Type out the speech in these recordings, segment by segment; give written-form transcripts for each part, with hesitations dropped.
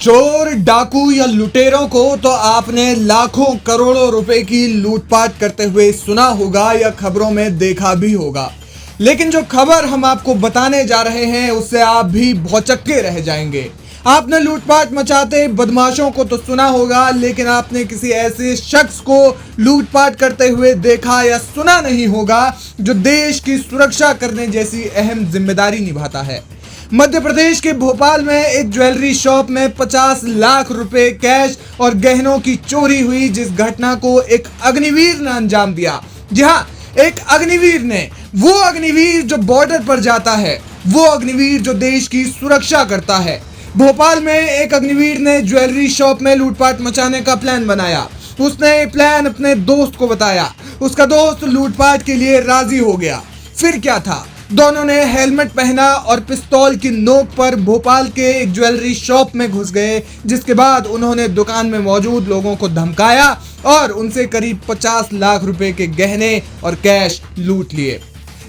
चोर, डाकू या लुटेरों को तो आपने लाखों करोड़ों रुपए की लूटपाट करते हुए सुना होगा या खबरों में देखा भी होगा। लेकिन जो खबर हम आपको बताने जा रहे हैं उससे आप भी भौचक्के रह जाएंगे। आपने लूटपाट मचाते बदमाशों को तो सुना होगा, लेकिन आपने किसी ऐसे शख्स को लूटपाट करते हुए देखा या सुना नहीं होगा जो देश की सुरक्षा करने जैसी अहम जिम्मेदारी निभाता है। मध्य प्रदेश के भोपाल में एक ज्वेलरी शॉप में 50 लाख रुपए कैश और गहनों की चोरी हुई, जिस घटना को एक अग्निवीर ने अंजाम दिया। जी हाँ, एक अग्निवीर ने, वो अग्निवीर जो बॉर्डर पर जाता है, वो अग्निवीर जो देश की सुरक्षा करता है। भोपाल में एक अग्निवीर ने ज्वेलरी शॉप में लूटपाट मचाने का प्लान बनाया। उसने प्लान अपने दोस्त को बताया। उसका दोस्त लूटपाट के लिए राजी हो गया। फिर क्या था, दोनों ने हेलमेट पहना और पिस्तौल की नोक पर भोपाल के एक ज्वेलरी शॉप में घुस गए, जिसके बाद उन्होंने दुकान में मौजूद लोगों को धमकाया और उनसे करीब 50 लाख रुपए के गहने और कैश लूट लिए।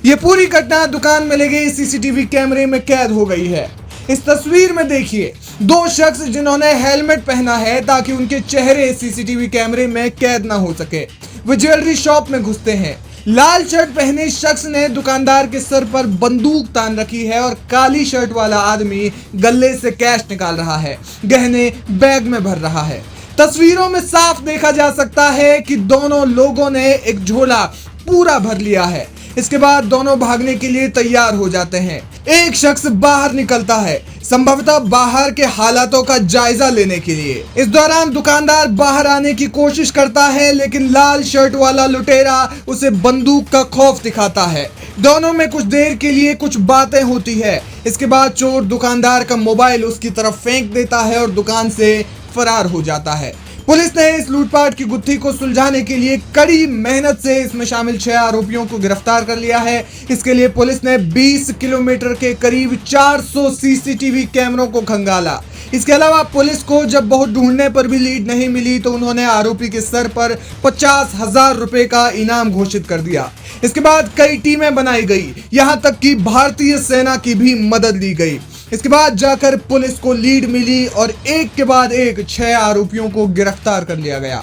ये पूरी घटना दुकान में लगे सीसीटीवी कैमरे में कैद हो गई है। इस तस्वीर में देखिए, दो शख्स जिन्होंने हेलमेट पहना है ताकि उनके चेहरे सीसीटीवी कैमरे में कैद ना हो सके, वे ज्वेलरी शॉप में घुसते हैं। लाल शर्ट पहने शख्स ने दुकानदार के सर पर बंदूक तान रखी है और काली शर्ट वाला आदमी गले से कैश निकाल रहा है, गहने बैग में भर रहा है। तस्वीरों में साफ देखा जा सकता है कि दोनों लोगों ने एक झोला पूरा भर लिया है। इसके बाद दोनों भागने के लिए तैयार हो जाते हैं। एक शख्स बाहर निकलता है, संभवतः बाहर के हालातों का जायजा लेने के लिए। इस दौरान दुकानदार बाहर आने की कोशिश करता है, लेकिन लाल शर्ट वाला लुटेरा उसे बंदूक का खौफ दिखाता है। दोनों में कुछ देर के लिए कुछ बातें होती है। इसके बाद चोर दुकानदार का मोबाइल उसकी तरफ फेंक देता है और दुकान से फरार हो जाता है। पुलिस ने इस लूटपाट की गुत्थी को सुलझाने के लिए कड़ी मेहनत से इसमें शामिल 6 आरोपियों को गिरफ्तार कर लिया है। इसके लिए पुलिस ने 20 किलोमीटर के करीब 400 सीसीटीवी कैमरों को खंगाला। इसके अलावा पुलिस को जब बहुत ढूंढने पर भी लीड नहीं मिली तो उन्होंने आरोपी के सर पर 50,000 रुपए का इनाम घोषित कर दिया। इसके बाद कई टीमें बनाई गई, यहाँ तक कि भारतीय सेना की भी मदद ली गई। इसके बाद जाकर पुलिस को लीड मिली और एक के बाद एक 6 आरोपियों को गिरफ्तार कर लिया गया।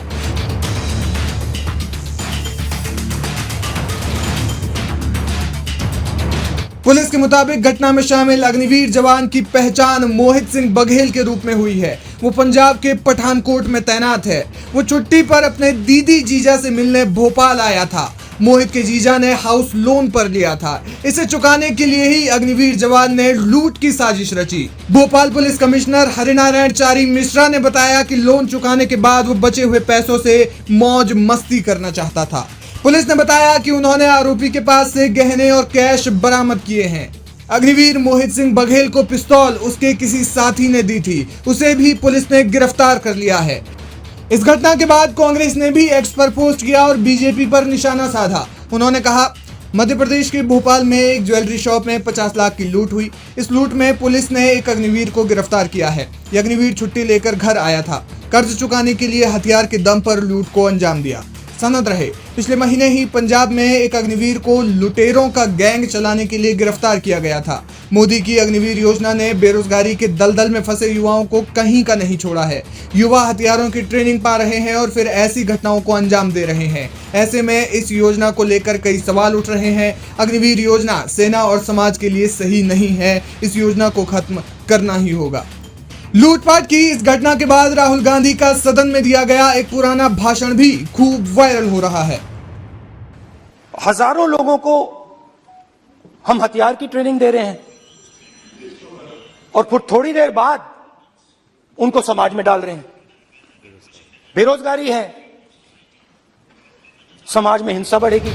पुलिस के मुताबिक घटना में शामिल अग्निवीर जवान की पहचान मोहित सिंह बघेल के रूप में हुई है। वो पंजाब के पठानकोट में तैनात है। वो छुट्टी पर अपने दीदी जीजा से मिलने भोपाल आया था। मोहित के जीजा ने हाउस लोन पर लिया था। इसे चुकाने के लिए ही अग्निवीर जवान ने लूट की साजिश रची। भोपाल पुलिस कमिश्नर हरिनारायण चारी मिश्रा ने बताया कि लोन चुकाने के बाद वो बचे हुए पैसों से मौज मस्ती करना चाहता था। पुलिस ने बताया कि उन्होंने आरोपी के पास से गहने और कैश बरामद किए हैं। अग्निवीर मोहित सिंह बघेल को पिस्तौल उसके किसी साथी ने दी थी, उसे भी पुलिस ने गिरफ्तार कर लिया है। इस घटना के बाद कांग्रेस ने भी एक्स पर पोस्ट किया और बीजेपी पर निशाना साधा। उन्होंने कहा, मध्य प्रदेश के भोपाल में एक ज्वेलरी शॉप में 50 लाख की लूट हुई। इस लूट में पुलिस ने एक अग्निवीर को गिरफ्तार किया है। यह अग्निवीर छुट्टी लेकर घर आया था। कर्ज चुकाने के लिए हथियार के दम पर लूट को अंजाम दिया। सनद रहे, पिछले महीने ही पंजाब में एक अग्निवीर को लुटेरों का गैंग चलाने के लिए गिरफ्तार किया गया था। मोदी की अग्निवीर योजना ने बेरोजगारी के दलदल में फंसे युवाओं को कहीं का नहीं छोड़ा है। युवा हथियारों की ट्रेनिंग पा रहे हैं और फिर ऐसी घटनाओं को अंजाम दे रहे हैं। ऐसे में इस योजना को लेकर कई सवाल उठ रहे हैं। अग्निवीर योजना सेना और समाज के लिए सही नहीं है। इस योजना को खत्म करना ही होगा। लूटपाट की इस घटना के बाद राहुल गांधी का सदन में दिया गया एक पुराना भाषण भी खूब वायरल हो रहा है। हजारों लोगों को हम हथियार की ट्रेनिंग दे रहे हैं और फिर थोड़ी देर बाद उनको समाज में डाल रहे हैं। बेरोजगारी है, समाज में हिंसा बढ़ेगी।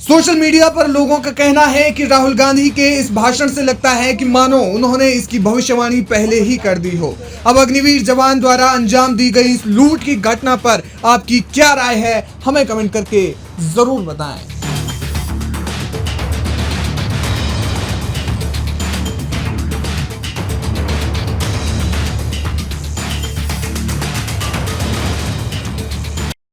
सोशल मीडिया पर लोगों का कहना है कि राहुल गांधी के इस भाषण से लगता है कि मानो उन्होंने इसकी भविष्यवाणी पहले ही कर दी हो। अब अग्निवीर जवान द्वारा अंजाम दी गई इस लूट की घटना पर आपकी क्या राय है, हमें कमेंट करके जरूर बताएं।